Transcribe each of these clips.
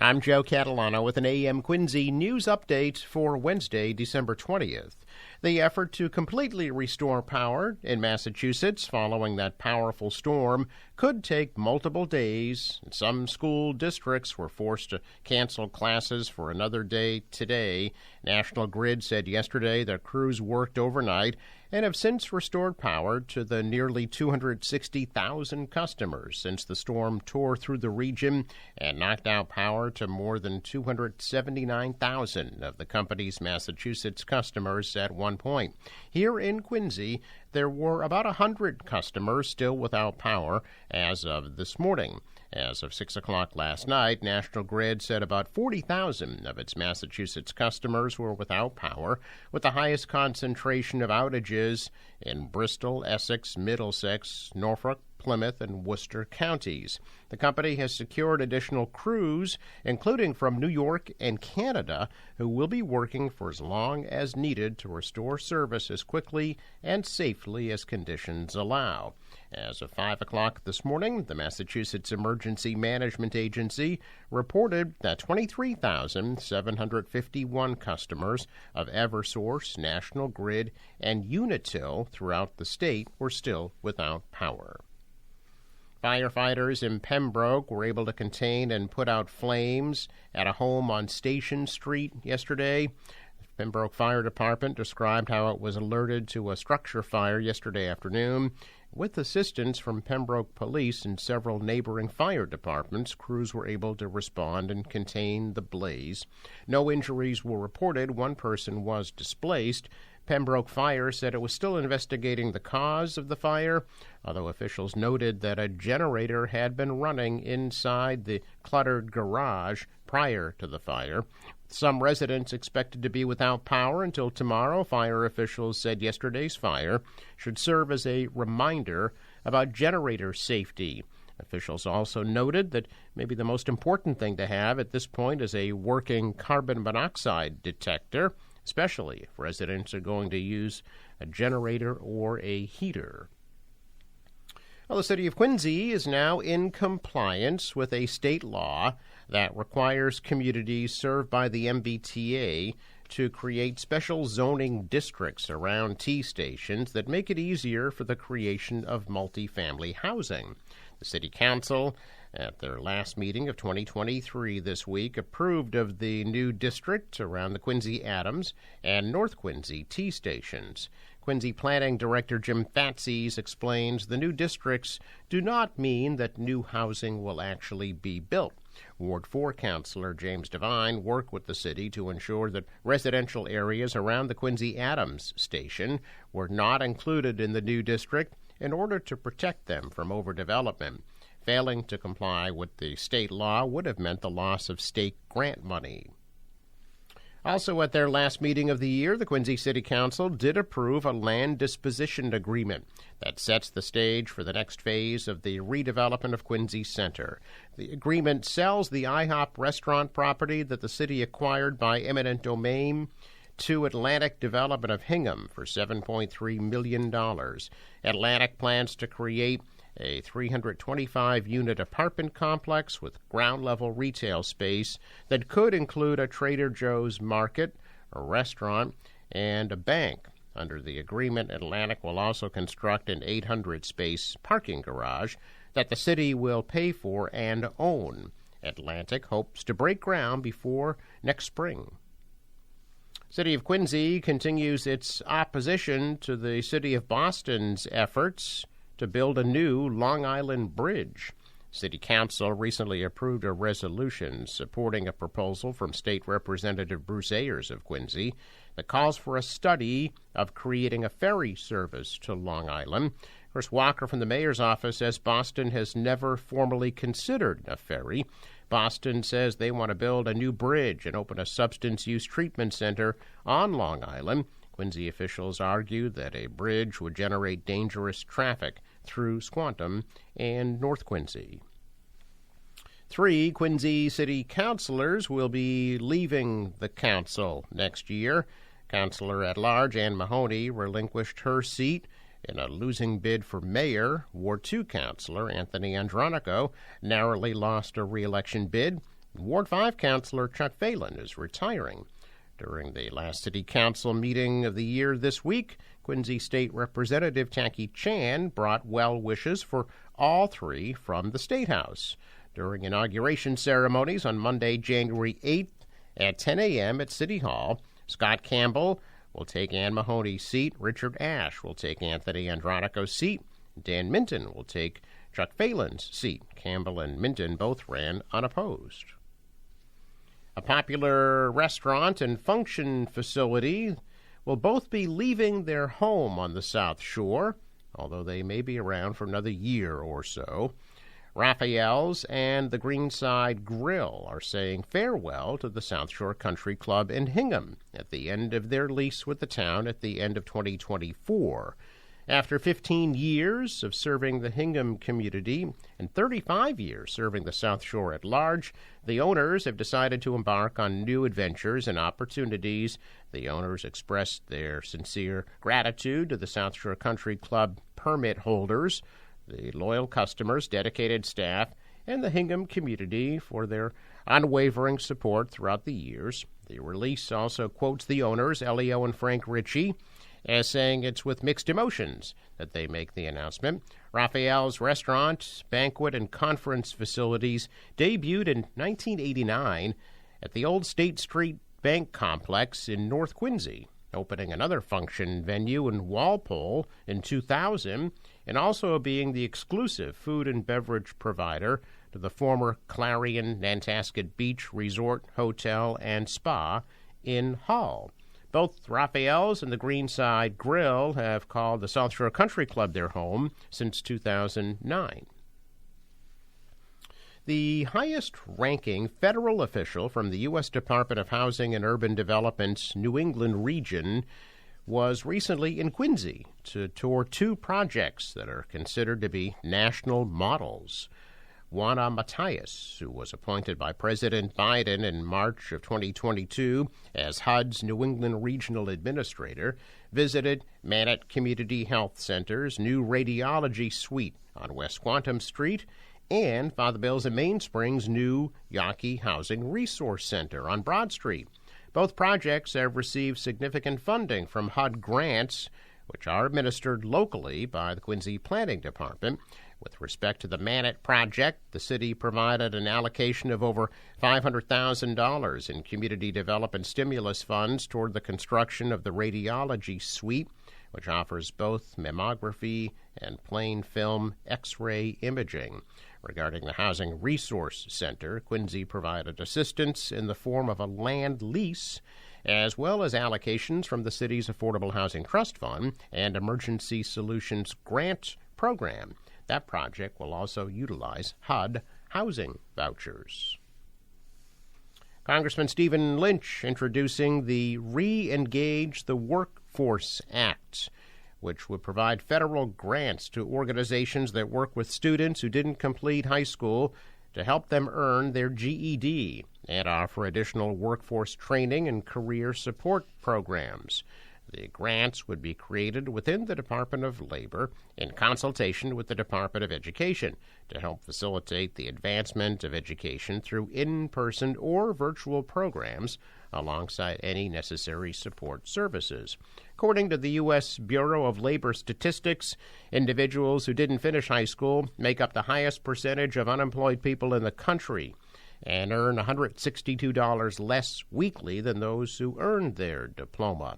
I'm Joe Catalano with an AM Quincy news update for Wednesday, December 20th. The effort to completely restore power in Massachusetts following that powerful storm could take multiple days. Some school districts were forced to cancel classes for another day today. National Grid said yesterday their crews worked overnight and have since restored power to the nearly 260,000 customers since the storm tore through the region and knocked out power to more than 279,000 of the company's Massachusetts customers at one point. Here in Quincy, there were about 100 customers still without power as of this morning. As of 6 o'clock last night, National Grid said about 40,000 of its Massachusetts customers were without power, with the highest concentration of outages in Bristol, Essex, Middlesex, Norfolk, Plymouth, and Worcester counties. The company has secured additional crews, including from New York and Canada, who will be working for as long as needed to restore service as quickly and safely as conditions allow. As of 5 o'clock this morning, the Massachusetts Emergency Management Agency reported that 23,751 customers of Eversource, National Grid, and Unitil throughout the state were still without power. Firefighters in Pembroke were able to contain and put out flames at a home on Station Street yesterday. The Pembroke Fire Department described how it was alerted to a structure fire yesterday afternoon. With assistance from Pembroke Police and several neighboring fire departments, crews were able to respond and contain the blaze. No injuries were reported. One person was displaced. Pembroke Fire said it was still investigating the cause of the fire, although officials noted that a generator had been running inside the cluttered garage prior to the fire. Some residents expected to be without power until tomorrow. Fire officials said yesterday's fire should serve as a reminder about generator safety. Officials also noted that maybe the most important thing to have at this point is a working carbon monoxide detector, especially if residents are going to use a generator or a heater. Well, the city of Quincy is now in compliance with a state law that requires communities served by the MBTA to create special zoning districts around T-stations that make it easier for the creation of multifamily housing. The City Council, at their last meeting of 2023 this week, approved of the new district around the Quincy Adams and North Quincy T-stations. Quincy Planning Director Jim Fatsis explains the new districts do not mean that new housing will actually be built. Ward 4 Councilor James Devine worked with the city to ensure that residential areas around the Quincy Adams station were not included in the new district in order to protect them from overdevelopment. Failing to comply with the state law would have meant the loss of state grant money. Also, at their last meeting of the year, the Quincy City Council did approve a land disposition agreement that sets the stage for the next phase of the redevelopment of Quincy Center. The agreement sells the IHOP restaurant property that the city acquired by eminent domain to Atlantic Development of Hingham for $7.3 million. Atlantic plans to create a 325-unit apartment complex with ground-level retail space that could include a Trader Joe's market, a restaurant, and a bank. Under the agreement, Atlantic will also construct an 800-space parking garage that the city will pay for and own. Atlantic hopes to break ground before next spring. City of Quincy continues its opposition to the City of Boston's efforts to build a new Long Island Bridge. City Council recently approved a resolution supporting a proposal from State Representative Bruce Ayers of Quincy that calls for a study of creating a ferry service to Long Island. Chris Walker from the mayor's office says Boston has never formally considered a ferry. Boston says they want to build a new bridge and open a substance use treatment center on Long Island. Quincy officials argue that a bridge would generate dangerous traffic through Squantum and North Quincy. 3 Quincy City councilors will be leaving the council next year. Councilor at large Ann Mahoney relinquished her seat in a losing bid for mayor. Ward 2 councilor Anthony Andronico narrowly lost a re-election bid. Ward 5 Councilor Chuck Phelan is retiring. During the last City Council meeting of the year this week, Quincy State Representative Tacky Chan brought well wishes for all three from the State House. During inauguration ceremonies on Monday, January 8th at 10 a.m. at City Hall, Scott Campbell will take Ann Mahoney's seat, Richard Ashe will take Anthony Andronico's seat, Dan Minton will take Chuck Phelan's seat. Campbell and Minton both ran unopposed. A popular restaurant and function facility will both be leaving their home on the South Shore, although they may be around for another year or so. Raphael's and the Greenside Grill are saying farewell to the South Shore Country Club in Hingham at the end of their lease with the town at the end of 2024. After 15 years of serving the Hingham community and 35 years serving the South Shore at large, the owners have decided to embark on new adventures and opportunities. The owners expressed their sincere gratitude to the South Shore Country Club permit holders, the loyal customers, dedicated staff, and the Hingham community for their unwavering support throughout the years. The release also quotes the owners, Elio and Frank Ritchie, as saying it's with mixed emotions that they make the announcement. Raphael's restaurant, banquet, and conference facilities debuted in 1989 at the old State Street Bank Complex in North Quincy, opening another function venue in Walpole in 2000, and also being the exclusive food and beverage provider to the former Clarion Nantasket Beach Resort Hotel and Spa in Hull. Both Raphael's and the Greenside Grill have called the South Shore Country Club their home since 2009. The highest-ranking federal official from the U.S. Department of Housing and Urban Development's New England region was recently in Quincy to tour two projects that are considered to be national models. Juana Matias, who was appointed by President Biden in March of 2022 as HUD's New England Regional Administrator, visited Mannett Community Health Center's new radiology suite on West Quantum Street and Father Bill's and Mainspring's new Yawkey Housing Resource Center on Broad Street. Both projects have received significant funding from HUD grants, which are administered locally by the Quincy Planning Department. With respect to the Mannett project, the city provided an allocation of over $500,000 in community development stimulus funds toward the construction of the radiology suite, which offers both mammography and plain film X-ray imaging. Regarding the Housing Resource Center, Quincy provided assistance in the form of a land lease, as well as allocations from the city's Affordable Housing Trust Fund and Emergency Solutions Grant Program. That project will also utilize HUD housing vouchers. Congressman Stephen Lynch introducing the Re-Engage the Workforce Act, which would provide federal grants to organizations that work with students who didn't complete high school to help them earn their GED and offer additional workforce training and career support programs. The grants would be created within the Department of Labor in consultation with the Department of Education to help facilitate the advancement of education through in-person or virtual programs alongside any necessary support services. According to the U.S. Bureau of Labor Statistics, individuals who didn't finish high school make up the highest percentage of unemployed people in the country and earn $162 less weekly than those who earned their diploma.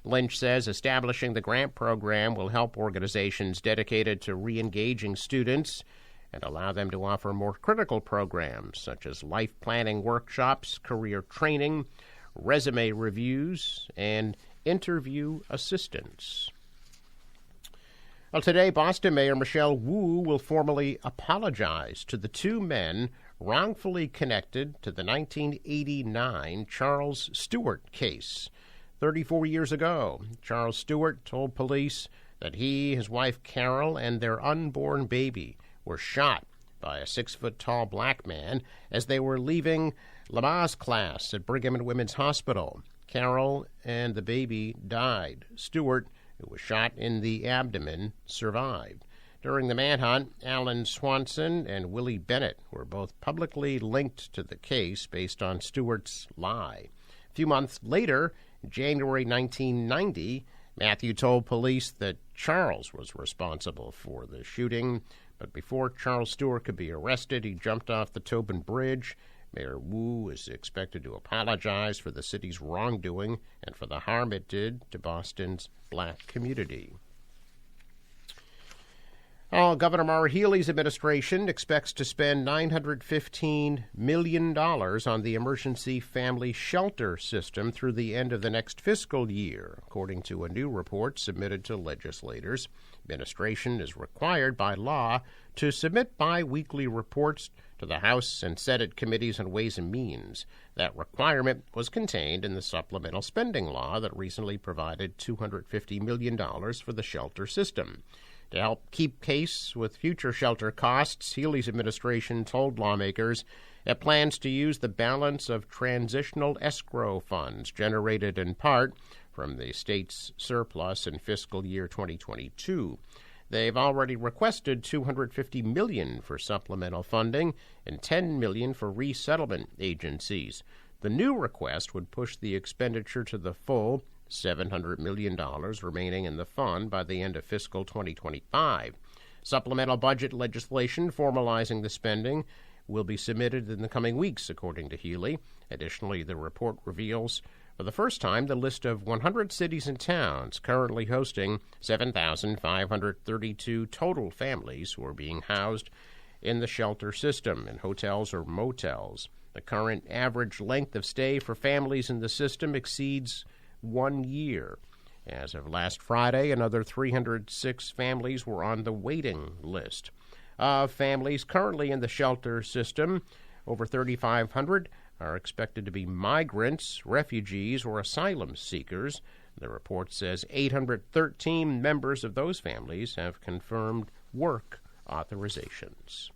Lynch says establishing the grant program will help organizations dedicated to re-engaging students and allow them to offer more critical programs such as life planning workshops, career training, resume reviews, and interview assistance. Well, today, Boston Mayor Michelle Wu will formally apologize to the two men wrongfully connected to the 1989 Charles Stewart case. 34 years ago, Charles Stewart told police that he, his wife Carol, and their unborn baby were shot by a 6-foot-tall black man as they were leaving Lamaze class at Brigham and Women's Hospital. Carol and the baby died. Stewart, who was shot in the abdomen, survived. During the manhunt, Alan Swanson and Willie Bennett were both publicly linked to the case based on Stewart's lie. A few months later, in January 1990, Matthew told police that Charles was responsible for the shooting, but before Charles Stewart could be arrested, he jumped off the Tobin Bridge. Mayor Wu is expected to apologize for the city's wrongdoing and for the harm it did to Boston's black community. Governor Maura Healey's administration expects to spend $915 million on the emergency family shelter system through the end of the next fiscal year, according to a new report submitted to legislators. Administration is required by law to submit bi-weekly reports to the House and Senate Committees on Ways and Means. That requirement was contained in the supplemental spending law that recently provided $250 million for the shelter system. To help keep pace with future shelter costs, Healey's administration told lawmakers it plans to use the balance of transitional escrow funds generated in part from the state's surplus in fiscal year 2022. They've already requested $250 million for supplemental funding and $10 million for resettlement agencies. The new request would push the expenditure to the full $700 million remaining in the fund by the end of fiscal 2025. Supplemental budget legislation formalizing the spending will be submitted in the coming weeks, according to Healey. Additionally, the report reveals for the first time the list of 100 cities and towns currently hosting 7,532 total families who are being housed in the shelter system in hotels or motels. The current average length of stay for families in the system exceeds 1 year. As of last Friday, another 306 families were on the waiting list. Of families currently in the shelter system, over 3,500 are expected to be migrants, refugees, or asylum seekers. The report says 813 members of those families have confirmed work authorizations.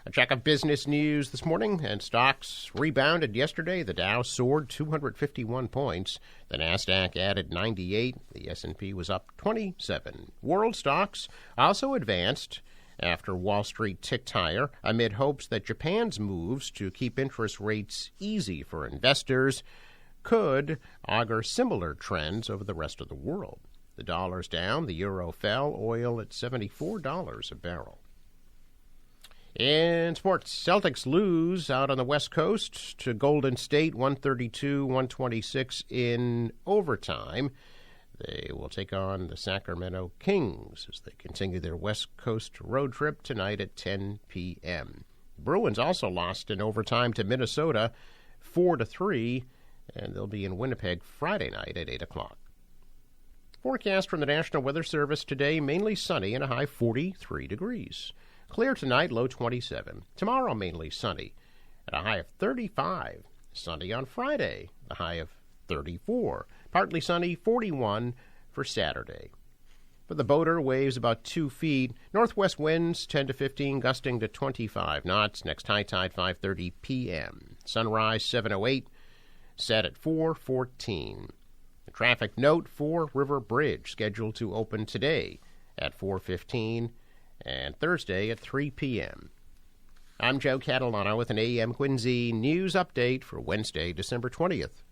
A check of business news this morning, and stocks rebounded yesterday. The Dow soared 251 points. The Nasdaq added 98. The S&P was up 27. World stocks also advanced after Wall Street ticked higher amid hopes that Japan's moves to keep interest rates easy for investors could augur similar trends over the rest of the world. The dollar's down, the euro fell, oil at $74 a barrel. In sports, Celtics lose out on the West Coast to Golden State, 132-126 in overtime. They will take on the Sacramento Kings as they continue their West Coast road trip tonight at 10 p.m. The Bruins also lost in overtime to Minnesota, 4-3, and they'll be in Winnipeg Friday night at 8 o'clock. Forecast from the National Weather Service today, mainly sunny and a high 43 degrees. Clear tonight, low 27. Tomorrow, mainly sunny at a high of 35. Sunny on Friday, a high of 34. Partly sunny, 41 for Saturday. For the boater, waves about 2 feet. Northwest winds 10 to 15, gusting to 25 knots. Next high tide 5:30 p.m. Sunrise 7:08, set at 4:14. A traffic note for River Bridge scheduled to open today at 4:15 and Thursday at 3 p.m. I'm Joe Catalano with an AM Quincy news update for Wednesday, December 20th.